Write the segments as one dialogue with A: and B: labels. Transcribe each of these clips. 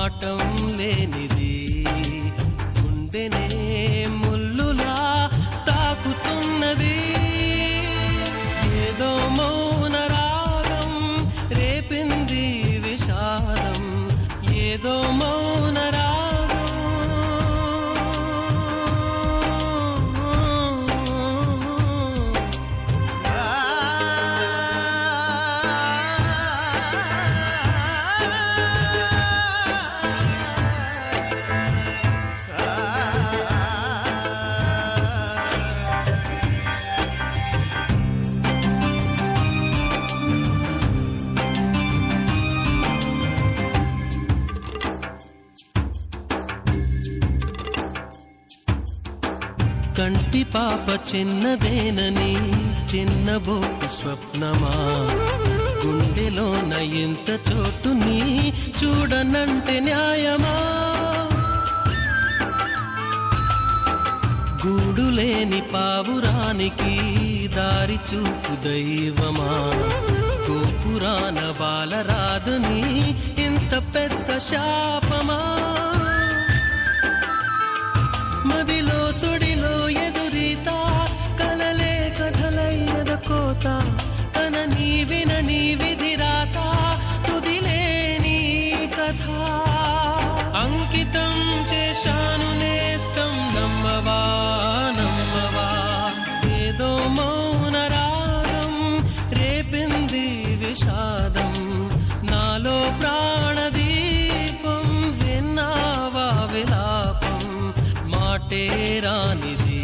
A: మొహమాటం లేనిది గుండెనే ముల్లులా తాకుతున్నది ఏదో మౌన రాగం రేపింది విషాదం ఏదో మౌన కంటి పాప చిన్నదేనని చిన్నబోకు స్వప్నమా గుండెలోన ఇంత చోటుని చూడనంటే న్యాయమా గూడులేని పావురానికి దారి చూపు దైవమా గోపురాన బాలరాదని ఇంత పెద్ద శాపమా మదిలో సుడిలో ఎదురీత కలలే కథలయ్యద కోత తన నీవిన నీ విధిరాత తుదిలేని కథ అంకితం చేశాను నేస్తం నమ్మవా నమ్మవా ఏదో మౌన రాగం రేపింది విషాదం నాలో ప్రాణదీపం విన్నావా విలాపం మాటేరానిది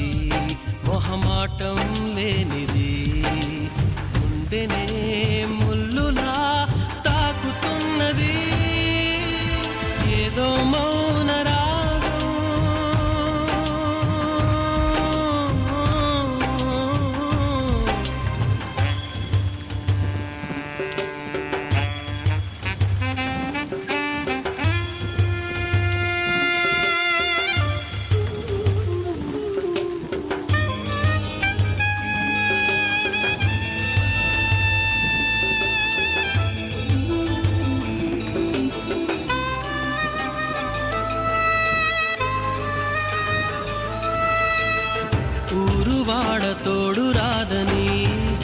A: మొహమాటం లేనిది గుండెనే ముల్లులా తాకుతున్నది ఏదో మౌన రాగం ఊరువాడ తోడు రాదని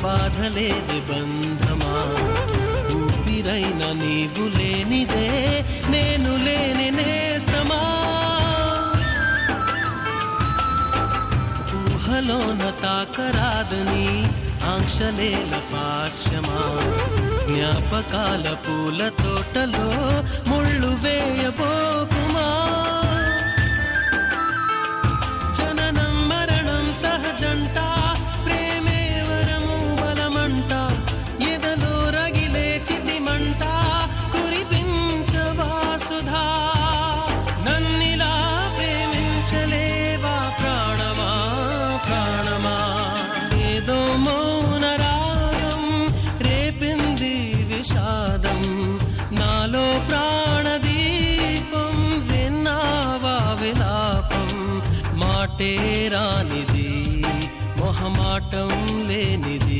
A: బాధలేని బంధమా ఊపిరైన నీవు లేనిదే నేను లేని నేస్తమా ఊహలోన తాకరాదని ఆంక్షలేల పార్శ్యమా జ్ఞాపకాల పూల తోటలో ముళ్ళు వేయబోకుమా సహజంట ప్రేమే వరము బలమంట ఎదలో రగిలే చితిమంట కురిపించవా సుధా నన్నిలా ప్రేమించలేవా ప్రాణమా ప్రాణమా ఏదో మౌన రాగం రేపింది విషాదం నాలో ప్రాణదీపం విన్నావా విలాపం మాటేరానిది మొహమాటం లేనిది